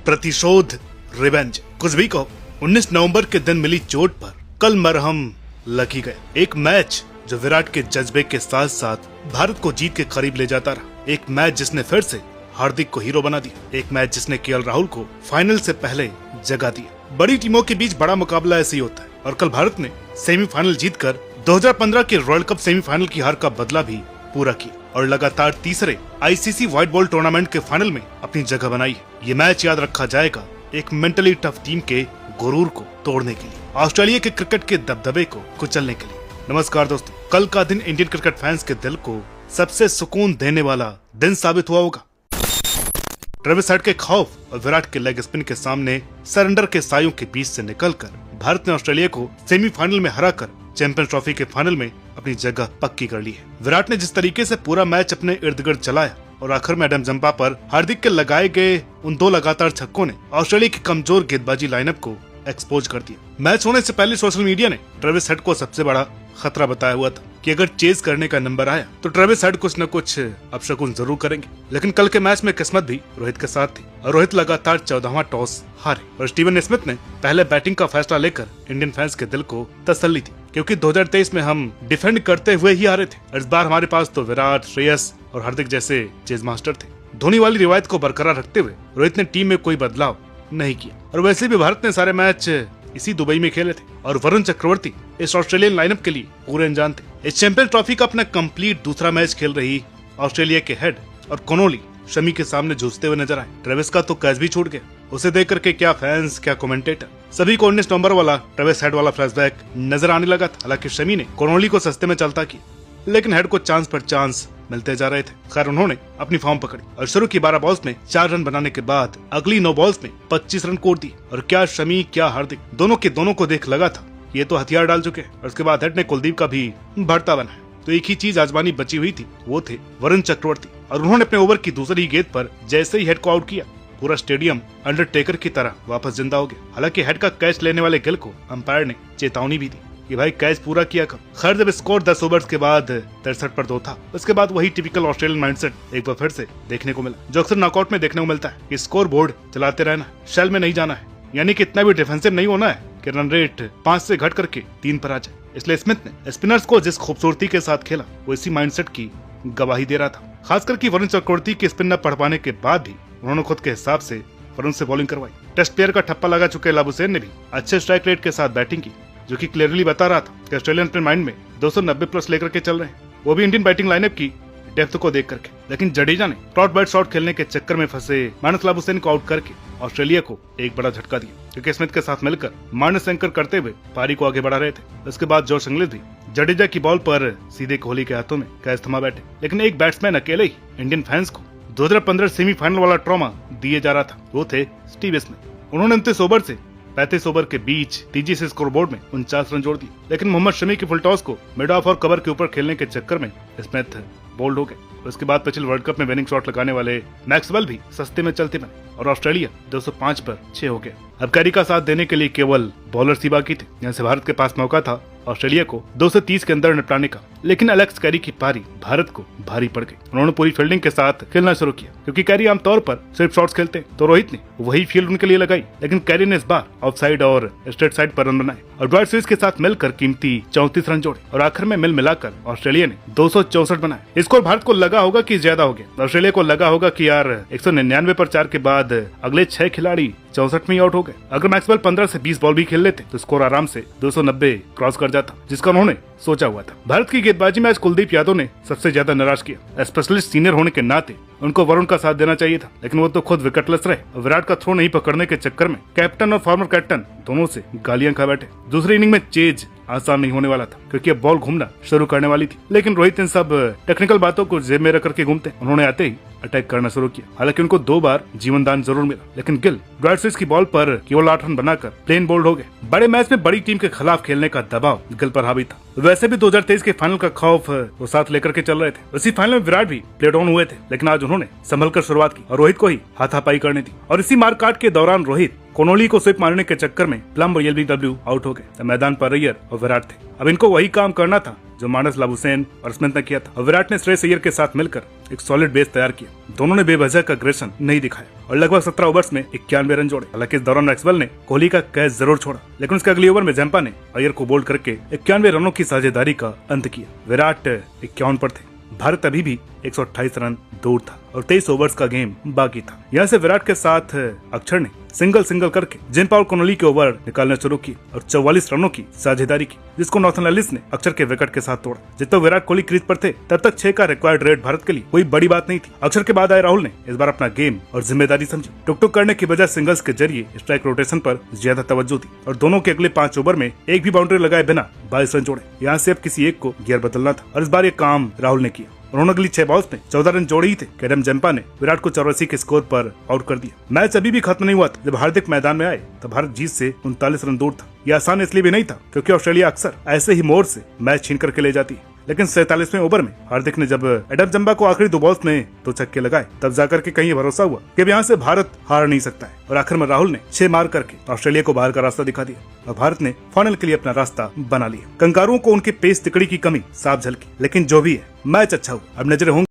प्रतिशोध, रिवेंज, कुछ भी कहो। 19 नवंबर के दिन मिली चोट पर कल मरहम लगी गए। एक मैच जो विराट के जज्बे के साथ साथ भारत को जीत के करीब ले जाता रहा। एक मैच जिसने फिर से हार्दिक को हीरो बना दिया। एक मैच जिसने केएल राहुल को फाइनल से पहले जगा दिया। बड़ी टीमों के बीच बड़ा मुकाबला ऐसे ही होता है और कल भारत ने सेमीफाइनल जीतकर 2015 के वर्ल्ड कप सेमीफाइनल की हार का बदला भी पूरा किया और लगातार तीसरे आईसीसी व्हाइट बॉल टूर्नामेंट के फाइनल में अपनी जगह बनाई है। ये मैच याद रखा जाएगा एक मेंटली टफ टीम के गुरूर को तोड़ने के लिए, ऑस्ट्रेलिया के क्रिकेट के दबदबे को कुचलने के लिए। नमस्कार दोस्तों, कल का दिन इंडियन क्रिकेट फैंस के दिल को सबसे सुकून देने वाला दिन साबित हुआ होगा। ट्रेविस हेड के खौफ और विराट के लेग स्पिन के सामने सरेंडर के सायों के बीच से निकलकर भारत ने ऑस्ट्रेलिया को सेमीफाइनल में हराकर चैंपियंस ट्रॉफी के फाइनल में अपनी जगह पक्की कर ली है। विराट ने जिस तरीके से पूरा मैच अपने इर्द गिर्द चलाया और आखिर में एडम जंपा पर हार्दिक के लगाए गए उन 2 लगातार छक्कों ने ऑस्ट्रेलिया की कमजोर गेंदबाजी लाइनअप को एक्सपोज कर दिया। मैच होने से पहले सोशल मीडिया ने ट्रेविस हेड को सबसे बड़ा खतरा बताया हुआ था कि अगर चेज करने का नंबर आया तो ट्रेविस हेड कुछ न कुछ अपशकुन जरूर करेंगे। लेकिन कल के मैच में किस्मत भी रोहित के साथ थी और रोहित लगातार 14वां टॉस हारे और स्टीवन स्मिथ ने पहले बैटिंग का फैसला लेकर इंडियन फैंस के दिल को तसल्ली दी, क्योंकि 2023 में हम डिफेंड करते हुए ही हारे थे और इस बार हमारे पास तो विराट, श्रेयस और हार्दिक जैसे चेज मास्टर थे। धोनी वाली रिवायत को बरकरार रखते हुए रोहित ने टीम में कोई बदलाव नहीं किया और वैसे भी भारत ने सारे मैच इसी दुबई में खेले थे और वरुण चक्रवर्ती इस ऑस्ट्रेलियन लाइनअप के लिए पूरे अनजान थे। इस चैंपियंस ट्रॉफी का अपना कंप्लीट दूसरा मैच खेल रही ऑस्ट्रेलिया के हेड और कोनोली शमी के सामने जूझते हुए नजर आए। ट्रेविस का तो कैच भी छूट गया। उसे देख करके क्या फैंस, क्या कमेंटेटर, सभी को 19 नवंबर वाला ट्रेविस हेड वाला फ्लैशबैक नजर आने लगा था। हालांकि शमी ने कोनोली को सस्ते में चलता किया, लेकिन हेड को चांस पर चांस मिलते जा रहे थे। खैर, उन्होंने अपनी फॉर्म पकड़ी और शुरू की 12 बॉल्स में 4 रन बनाने के बाद अगली 9 बॉल्स में 25 रन कोड़ दिए। और क्या शमी, क्या हार्दिक, दोनों के दोनों को देख लगा था ये तो हथियार डाल चुके हैं। और उसके बाद हेड ने कुलदीप का भी भरता बनाया तो एक ही चीज आजमानी बची हुई थी, वो थे वरुण चक्रवर्ती। और उन्होंने अपने ओवर की दूसरी गेंद पर जैसे ही हेड को आउट किया, पूरा स्टेडियम अंडरटेकर की तरह वापस जिंदा हो गया। हालांकि हेड का कैच लेने वाले गिल को अंपायर ने चेतावनी भी दी कि भाई कैच पूरा किया कब। खैर, जब स्कोर 10 ओवर्स के बाद 63 पर 2 था, उसके बाद वही टिपिकल ऑस्ट्रेलियन माइंडसेट एक बार फिर से देखने को मिला, जो अक्सर नॉकआउट में देखने को मिलता है कि स्कोर बोर्ड चलाते रहना, शेल में नहीं जाना है। यानी कि इतना भी डिफेंसिव नहीं होना है कि रन रेट 5 से घट करके 3 पर आ जाए। इसलिए स्मिथ ने स्पिनर्स को जिस खूबसूरती के साथ खेला वो इसी माइंडसेट की गवाही दे रहा था। खासकर की वरुण चक्रवर्ती की स्पिन न पढ़ पाने के बाद भी उन्होंने खुद के हिसाब से वरुण से बॉलिंग करवाई। टेस्ट प्लेयर का ठप्पा लगा चुके लाबुसैन ने भी अच्छे स्ट्राइक रेट के साथ बैटिंग की, जो कि क्लियरली बता रहा था कि ऑस्ट्रेलियन अपने माइंड में 290 प्लस लेकर के चल रहे हैं, वो भी इंडियन बैटिंग लाइनअप की डेप्थ को देख करके। लेकिन जडेजा ने क्रॉस बैट शॉट खेलने के चक्कर में फंसे मानस लाबुसैन को आउट करके ऑस्ट्रेलिया को एक बड़ा झटका दिया, क्योंकि स्मिथ के साथ मिलकर मानस एंकर करते हुए पारी को आगे बढ़ा रहे थे। उसके बाद जोश इंग्लिश भी जडेजा की बॉल पर सीधे कोहली के हाथों में कैच थमा बैठे। लेकिन एक बैट्समैन अकेले ही इंडियन फैंस को 2015 सेमीफाइनल वाला ट्रॉमा दिए जा रहा था, वो थे स्टीव स्मिथ। उन्होंने 29 ओवर से 35 ओवर के बीच टीजी से स्कोरबोर्ड में 49 रन जोड़ दिए। लेकिन मोहम्मद शमी की फुल टॉस को मिड ऑफ और कवर के ऊपर खेलने के चक्कर में स्मिथ बोल्ड हो गए। उसके बाद पिछले वर्ल्ड कप में विनिंग शॉट लगाने वाले मैक्सवेल भी सस्ते में चलते बने और ऑस्ट्रेलिया 205 पर 6 हो गया। अब कैरी का साथ देने के लिए केवल बॉलर्स ही बाकी थे, जहाँ से भारत के पास मौका था ऑस्ट्रेलिया को 230 के अंदर निपटाने का। लेकिन एलेक्स कैरी की पारी भारत को भारी पड़ गई। उन्होंने पूरी फील्डिंग के साथ खेलना शुरू किया, क्योंकि कैरी आमतौर पर सिर्फ शॉट्स खेलते तो रोहित ने वही फील्ड उनके लिए लगाई। लेकिन कैरी ने इस बार ऑफ साइड और स्ट्रेट साइड पर रन बनाए और ड्वाइट स्विस के साथ मिलकर कीमती 34 रन जोड़े और आखिर में मिल मिलाकर ऑस्ट्रेलिया ने 264 बनाए। स्कोर भारत को लगा होगा कि ज्यादा हो गया, ऑस्ट्रेलिया को लगा होगा कि यार 199 पर 4 के बाद अगले 6 खिलाड़ी 64 में आउट हो गए। अगर मैक्सवेल 15 से 20 बॉल भी खेल लेते तो स्कोर आराम से 290 क्रॉस कर जाता, जिसका उन्होंने सोचा हुआ था। भारत की गेंदबाजी में आज कुलदीप यादव ने सबसे ज्यादा निराश किया। स्पेशलिस्ट सीनियर होने के नाते उनको वरुण का साथ देना चाहिए था, लेकिन वो तो खुद विकेटलेस रहे। विराट का थ्रो नहीं पकड़ने के चक्कर में कैप्टन और फॉर्मर कैप्टन दोनों से गालियां खा बैठे। दूसरी इनिंग में चेज आसान नहीं होने वाला था, क्योंकि अब बॉल घूमना शुरू करने वाली थी। लेकिन रोहित इन सब टेक्निकल बातों को जेब में रख करके घूमते उन्होंने आते ही अटैक करना शुरू किया। हालांकि उनको 2 बार जीवन दान जरूर मिला, लेकिन गिल ड्वाइट स्विस की बॉल पर केवल 8 रन बनाकर प्लेन बोल्ड हो गए। बड़े मैच में बड़ी टीम के खिलाफ खेलने का दबाव गिल पर हावी था। वैसे भी 2023 के फाइनल का खौफ वो साथ लेकर के चल रहे थे। उसी फाइनल में विराट भी प्ले डाउन हुए थे, लेकिन आज उन्होंने संभल कर शुरुआत की और रोहित को ही हाथापाई करने दी। और इसी मारकाट के दौरान रोहित कोनोली को स्विप मारने के चक्कर में प्लम और एलबीडब्ल्यू आउट हो गए। मैदान पर अय्यर और विराट थे। अब इनको वही काम करना था जो मानस लाबुसैन और स्मिथ ने किया था। और विराट ने श्रेयस अय्यर के साथ मिलकर एक सॉलिड बेस तैयार किया। दोनों ने बेवजह का अग्रेशन नहीं दिखाया और लगभग 17 ओवर्स में 91 रन जोड़े। हालांकि इस दौरान मैक्सवेल ने कोहली का कैच जरूर छोड़ा, लेकिन उसके अगले ओवर में जंपा ने अय्यर को बोल्ड करके 91 रनों की साझेदारी का अंत किया। विराट 51 पर थे। भारत अभी भी 128 रन दूर था और 23 ओवर्स का गेम बाकी था। यहाँ से विराट के साथ अक्षर ने सिंगल करके जेन पॉल कोनली के ओवर निकालना शुरू किए और 44 रनों की साझेदारी की, जिसको नॉर्थन एलिस ने अक्षर के विकेट के साथ तोड़ा। जब तक विराट कोहली क्रीज पर थे तब तक 6 का रिक्वायर्ड रेट भारत के लिए कोई बड़ी बात नहीं थी। अक्षर के बाद आए राहुल ने इस बार अपना गेम और जिम्मेदारी समझी। टुक करने की बजाय सिंगल्स के जरिए स्ट्राइक रोटेशन पर ज्यादा तवज्जो दी और दोनों के अगले 5 ओवर में एक भी बाउंड्री लगाए बिना 22 रन जोड़े। यहाँ से अब किसी एक को गियर बदलना था और इस बार ये काम राहुल ने किया। उन्होंने अगली 6 बॉल्स में 14 रन जोड़े ही थे कि एडम जंपा ने विराट को 84 के स्कोर पर आउट कर दिया। मैच अभी भी खत्म नहीं हुआ था। जब हार्दिक मैदान में आए तो भारत जीत से 39 रन दूर था। यह आसान इसलिए भी नहीं था क्योंकि ऑस्ट्रेलिया अक्सर ऐसे ही मोड़ से मैच छीन करके ले जाती है, लेकिन 47वें ओवर में हार्दिक ने जब एडम जंपा को आखिरी 2 बॉल्स में 2 छक्के लगाए तब जाकर के कहीं भरोसा हुआ कि अब यहाँ से भारत हार नहीं सकता है। और आखिर में राहुल ने 6 मार करके ऑस्ट्रेलिया को बाहर का रास्ता दिखा दिया और भारत ने फाइनल के लिए अपना रास्ता बना लिया। कंगारुओं को उनके पेस तिकड़ी की कमी साफ झलकी, लेकिन जो भी है मैच अच्छा हुआ। अब नजरें होंगी